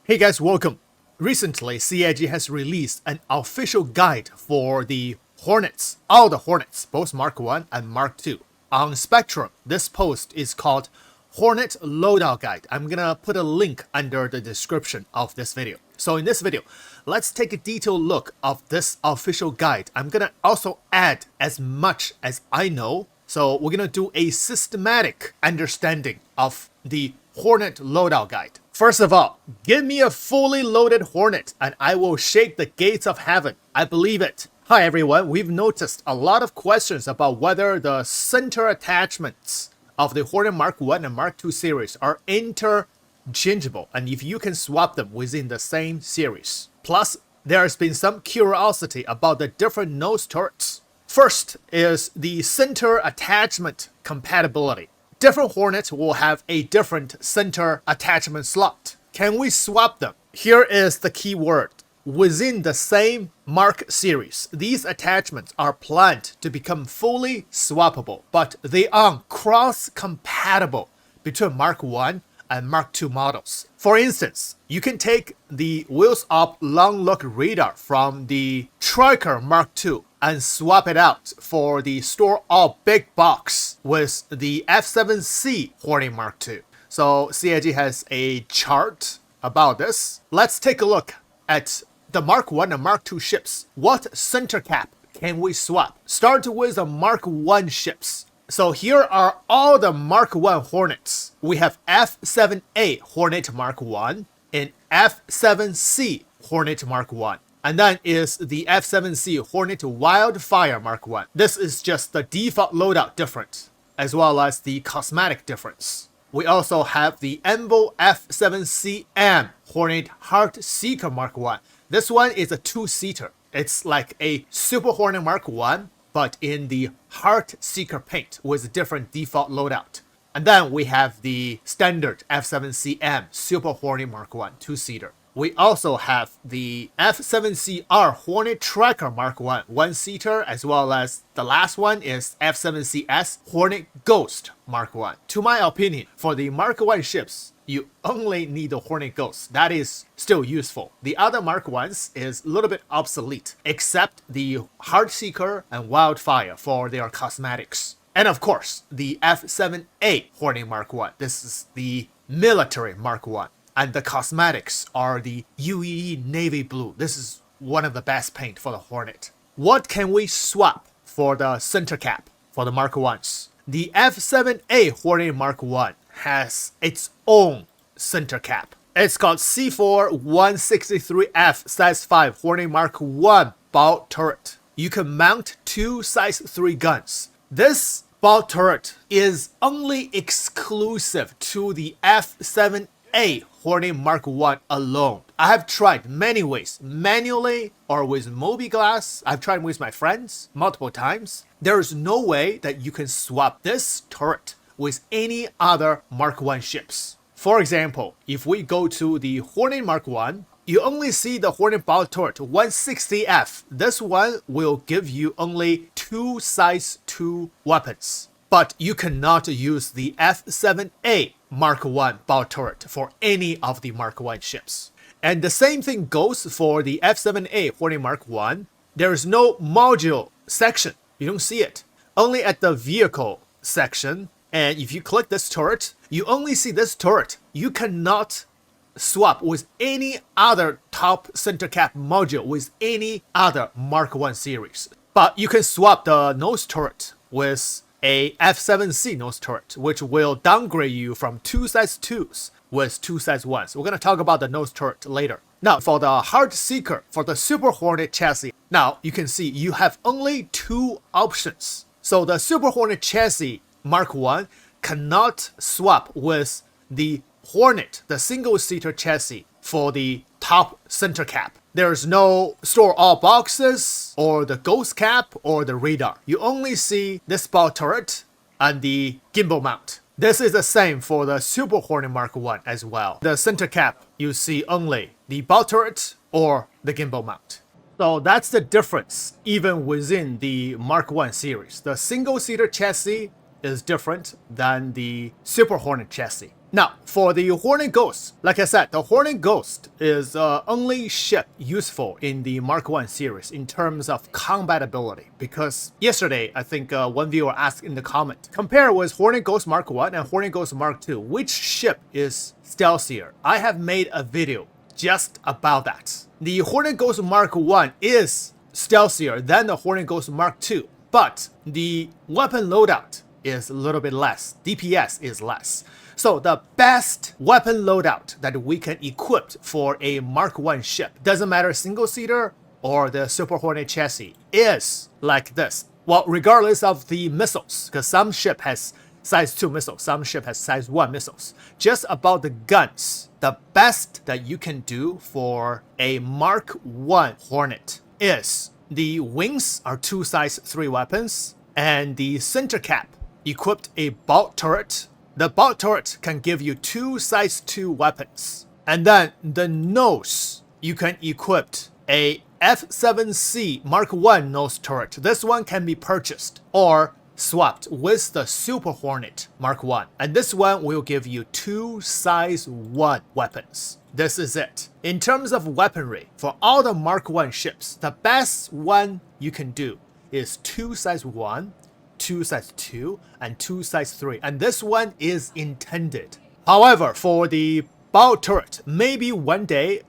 Hey guys, welcome. Recently, CIG has released an official guide for the Hornets, all the Hornets, both Mark I and Mark II. On Spectrum, this post is called Hornet Loadout Guide. I'm gonna put a link under the description of this video. So in this video, let's take a detailed look of this official guide. I'm gonna also add as much as I know. So we're gonna do a systematic understanding of the Hornet Loadout Guide. First of all, give me a fully loaded Hornet and I will shake the gates of heaven. I believe it. Hi everyone, we've noticed a lot of questions about whether the center attachments of the Hornet Mark I and Mark II series are interchangeable and if you can swap them within the same series. Plus, there has been some curiosity about the different nose turrets. First is the center attachment compatibility. Different Hornets will have a different center attachment slot. Can we swap them? Here is the key word. Within the same Mark series, these attachments are planned to become fully swappable, but they are cross-compatible between Mark I and Mark II models. For instance, you can take the wheels up long look radar from the Tracker Mark II and swap it out for the store all big box with the F7C Hornet Mark II. So CIG has a chart about this. Let's take a look at the Mark I and Mark II ships. What center cap can we swap? Start with the Mark I ships. So here are all the Mark I Hornets. We have F7A Hornet Mark I and F7C Hornet Mark I. And then is the F7C Hornet Wildfire Mark I. This is just the default loadout difference, as well as the cosmetic difference. We also have the Envo F7CM Hornet Heartseeker Mark I. This one is a two-seater. It's like a Super Hornet Mark I, but in the Heartseeker paint with a different default loadout. And then we have the standard F7CM Super Hornet Mark I, two-seater. We also have the F7CR Hornet Tracker Mark I, one-seater, as well as the last one is F7CS Hornet Ghost Mark I. To my opinion, for the Mark I ships, you only need the Hornet Ghost. That is still useful. The other Mark Is is a little bit obsolete, except the Heartseeker and Wildfire for their cosmetics. And of course, the F7A Hornet Mark I. This is the military Mark I. And the cosmetics are the UEE Navy Blue. This is one of the best paint for the Hornet. What can we swap for the center cap for the Mark Is? The F7A Hornet Mark I has its own center cap. It's called C4 163F size 5 Hornet Mark I bow turret. You can mount two size 3 guns. This bow turret is only exclusive to the F7A Hornet Mark I alone. I have tried many ways, manually or with mobiGlass. I've tried with my friends multiple times. There is no way that you can swap this turret with any other Mark I ships. For example, if we go to the Hornet Mark I, you only see the Hornet bow turret 160F. This one will give you only two size 2 weapons. But you cannot use the F7A Mark I bow turret for any of the Mark I ships. And the same thing goes for the F7A Hornet Mark I. There is no module section. You don't see it. Only at the vehicle section. And if you click this turret, you only see this turret. You cannot swap with any other top center cap module with any other Mark I series. But you can swap the nose turret with a F7C nose turret, which will downgrade you from two size 2s with two size 1s. We're going to talk about the nose turret later. Now, for the Heartseeker, for the Super Hornet chassis, now you can see you have only two options. So the Super Hornet chassis Mark I cannot swap with the Hornet, the single-seater chassis for the top center cap. There's no store all boxes or the ghost cap or the radar. You only see this bow turret and the gimbal mount. This is the same for the Super Hornet Mark I as well. The center cap, you see only the bow turret or the gimbal mount. So that's the difference even within the Mark I series. The single-seater chassis is different than the Super Hornet chassis. Now, for the Hornet Ghost, like I said, the Hornet Ghost is only ship useful in the Mark I series in terms of compatibility. Because yesterday, I think one viewer asked in the comment, compare with Hornet Ghost Mark I and Hornet Ghost Mark II, which ship is stealthier? I have made a video just about that. The Hornet Ghost Mark I is stealthier than the Hornet Ghost Mark II, but the weapon loadout is a little bit less. DPS is less. So the best weapon loadout that we can equip for a Mark I ship, doesn't matter single-seater or the Super Hornet chassis, is like this. Well, regardless of the missiles, because some ship has size 2 missiles, some ship has size 1 missiles. Just about the guns, the best that you can do for a Mark I Hornet is the wings are 2 size 3 weapons, and the center cap equipped a bolt turret. The bolt turret can give you 2 size 2 weapons. And then the nose, you can equip a F7C Mark I nose turret. This one can be purchased or swapped with the Super Hornet Mark I. And this one will give you 2 size 1 weapons. This is it. In terms of weaponry, for all the Mark I ships, the best one you can do is 2 size 1, 2 size 2, and 2 size 3, and this one is intended. However, for the bow turret, maybe one day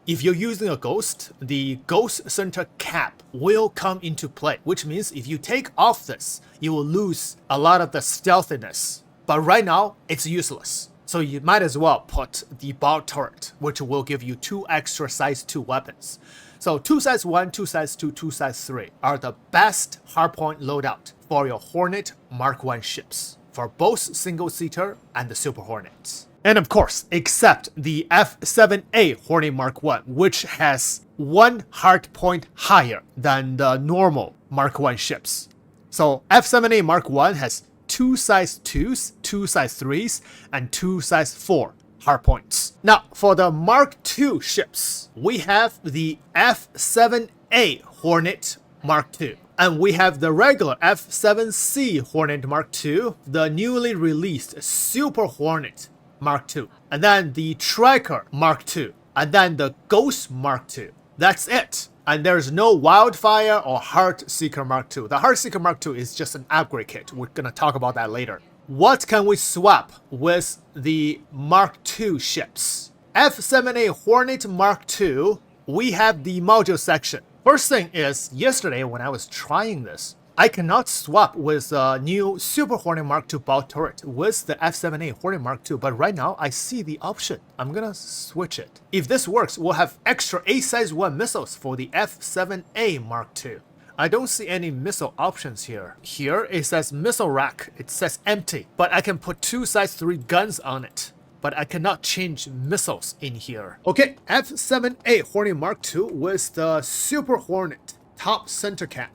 if you're using a ghost, the ghost center cap will come into play, which means if you take off this, you will lose a lot of the stealthiness. But right now, it's useless. So you might as well put the bow turret, which will give you 2 extra size 2 weapons. So 2 size 1, 2 size 2, 2 size 3 are the best hardpoint loadout for your Hornet Mark I ships, for both single-seater and the Super Hornets. And of course, except the F7A Hornet Mark I, which has 1 hardpoint higher than the normal Mark I ships. So F7A Mark I has 2 size 2s, 2 size 3s, and 2 size 4 hardpoints. Now, for the Mark II ships, we have the F7A Hornet Mark II. And we have the regular F7C Hornet Mark II, the newly released Super Hornet Mark II, and then the Tracker Mark II, and then the Ghost Mark II. That's it. And there's no Wildfire or Heartseeker Mark II. The Heartseeker Mark II is just an upgrade kit. We're gonna talk about that later. What can we swap with the Mark II ships? F7A Hornet Mark II, we have the module section. First thing is, yesterday when I was trying this, I cannot swap with a new Super Hornet Mark II bow turret with the F7A Hornet Mark II, but right now I see the option. I'm gonna switch it. If this works, we'll have extra 8 size 1 missiles for the F7A Mark II. I don't see any missile options here. Here it says missile rack, it says empty, but I can put 2 size 3 guns on it. But I cannot change missiles in here. Okay, F7A Hornet Mark II with the Super Hornet top center cap.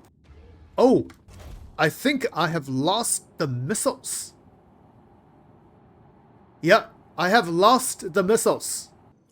Oh, I think I have lost the missiles. Yeah, I have lost the missiles.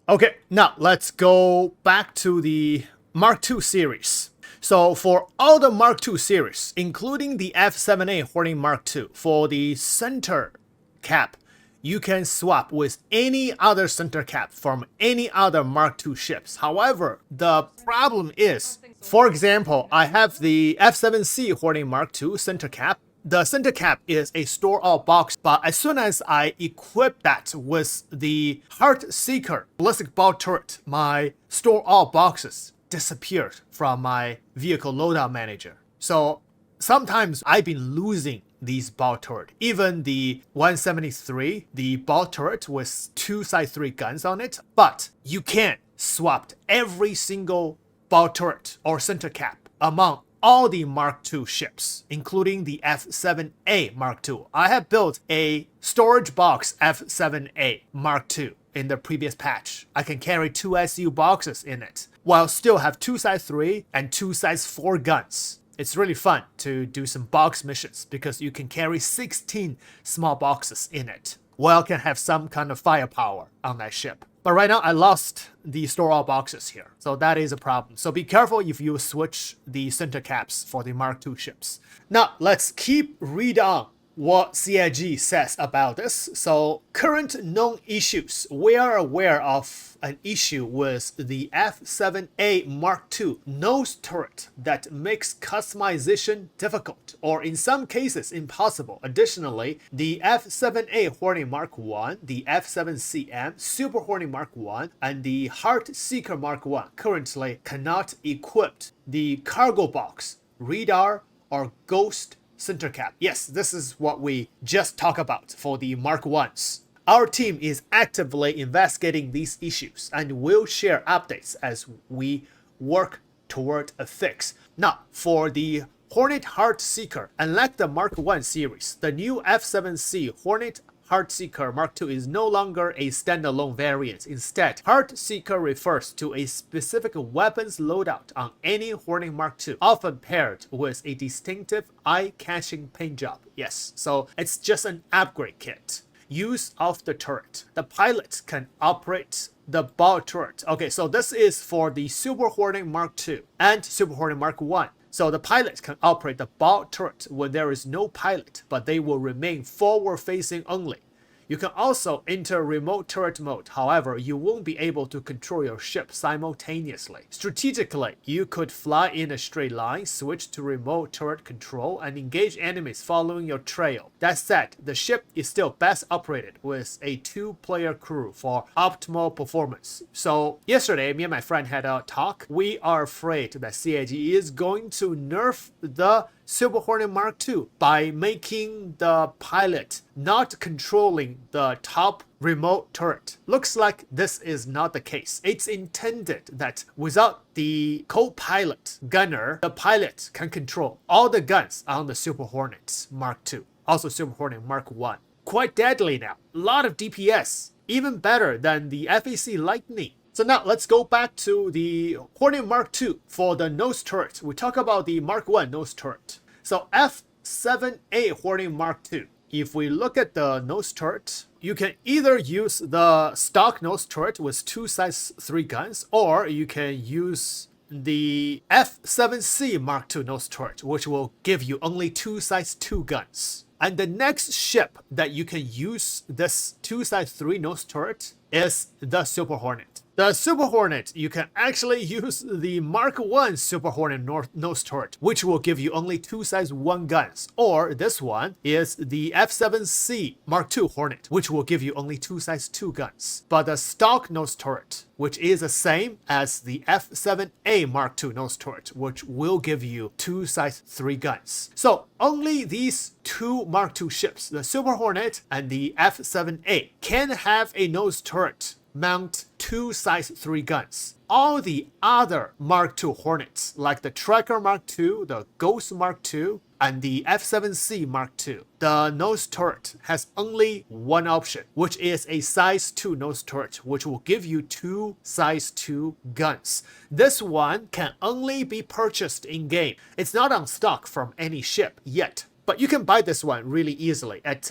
Okay, now let's go back to the Mark II series. So for all the Mark II series, including the F7A Hornet Mark II, for the center cap, you can swap with any other center cap from any other Mark II ships. However, the problem is, for example, I have the F7C Hornet Mark II center cap. The center cap is a store-all box, but as soon as I equip that with the Heartseeker ballistic bolt turret, my store-all boxes disappeared from my vehicle loadout manager. So sometimes I've been losing these bolt turret. Even the 173, the bolt turret with 2 size 3 guns on it, but you can swap every single bolt turret or center cap among all the Mark II ships, including the F7A Mark II. I have built a storage box F7A Mark II in the previous patch. I can carry 2 SU boxes in it, while still have 2 size 3 and 2 size 4 guns. It's really fun to do some box missions because you can carry 16 small boxes in it, while can have some kind of firepower on that ship. But right now I lost the store-all boxes here, so that is a problem. So be careful if you switch the center caps for the Mark II ships. Now let's keep read on what CIG says about this. So, current known issues. We are aware of an issue with the F7A Mark II nose turret that makes customization difficult, or in some cases impossible. Additionally, the F7A Hornet Mark I, the F7CM Super Hornet Mark I, and the Heartseeker Mark I currently cannot equip the cargo box, radar, or ghost center cap. Yes, this is what we just talked about for the Mark Is. Our team is actively investigating these issues and will share updates as we work toward a fix. Now, for the Hornet Heartseeker, unlike the Mark I series, the new F7C Hornet Heartseeker Mark II is no longer a standalone variant. Instead, Heartseeker refers to a specific weapons loadout on any Hornet Mark II, often paired with a distinctive eye-catching paint job. Yes, so it's just an upgrade kit. Use of the turret. The pilot can operate the bow turret. Okay, so this is for the Super Hornet Mark II and Super Hornet Mark I. So the pilot can operate the bow turret when there is no pilot, but they will remain forward-facing only. You can also enter remote turret mode, however, you won't be able to control your ship simultaneously. Strategically, you could fly in a straight line, switch to remote turret control, and engage enemies following your trail. That said, the ship is still best operated with a 2-player crew for optimal performance. So yesterday, me and my friend had a talk. We are afraid that CIG is going to nerf the Super Hornet Mark II by making the pilot not controlling the top remote turret. Looks like this is not the case. It's intended that without the co-pilot gunner, the pilot can control all the guns on the Super Hornet Mark II, also Super Hornet Mark I. Quite deadly now. A lot of DPS, even better than the FAC Lightning. So now let's go back to the Hornet Mark II for the nose turret. We talk about the Mark I nose turret. So F7A Hornet Mark II. If we look at the nose turret, you can either use the stock nose turret with 2 size 3 guns, or you can use the F7C Mark II nose turret, which will give you only 2 size 2 guns. And the next ship that you can use this 2 size 3 nose turret is the Super Hornet. The Super Hornet, you can actually use the Mark I Super Hornet nose turret, which will give you only 2 size 1 guns. Or this one is the F7C Mark II Hornet, which will give you only 2 size 2 guns. But the stock nose turret, which is the same as the F7A Mark II nose turret, which will give you 2 size 3 guns. So only these 2 Mark II ships, the Super Hornet and the F7A, can have a nose turret mount 2 size 3 guns. All the other Mark II Hornets, like the Tracker Mark II, the Ghost Mark II, and the F7C Mark II, the nose turret has only one option, which is a size 2 nose turret, which will give you 2 size 2 guns. This one can only be purchased in-game. It's not on stock from any ship yet. But you can buy this one really easily at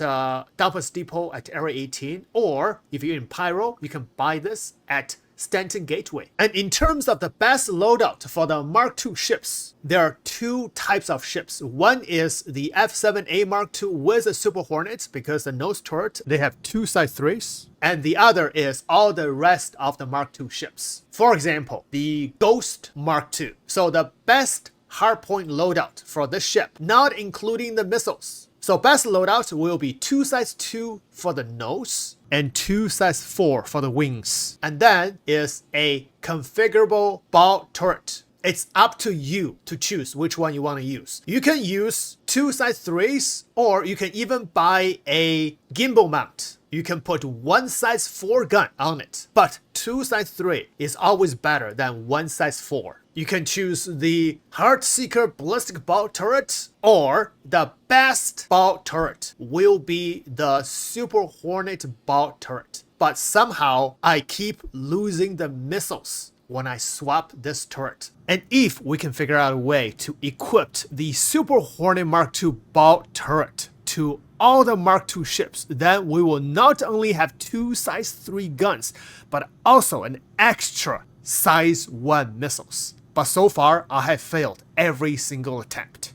Dumpers Depot at Area 18, or if you're in Pyro, you can buy this at Stanton Gateway. And in terms of the best loadout for the Mark II ships, there are 2 types of ships. One is the F7A Mark II with a Super Hornet, because the nose turret, they have 2 size 3s. And the other is all the rest of the Mark II ships. For example, the Ghost Mark II. So the best hardpoint loadout for this ship, not including the missiles. So best loadout will be 2 size 2 for the nose and 2 size 4 for the wings. And then is a configurable bow turret. It's up to you to choose which one you want to use. You can use 2 size 3s, or you can even buy a gimbal mount. You can put 1 size 4 gun on it, but 2 size 3 is always better than 1 size 4. You can choose the Heartseeker ballistic bow turret, or the best bow turret will be the Super Hornet bow turret. But somehow I keep losing the missiles when I swap this turret. And if we can figure out a way to equip the Super Hornet Mark II bow turret to all the Mark II ships, then we will not only have 2 size 3 guns, but also an extra size 1 missiles. But so far, I have failed every single attempt.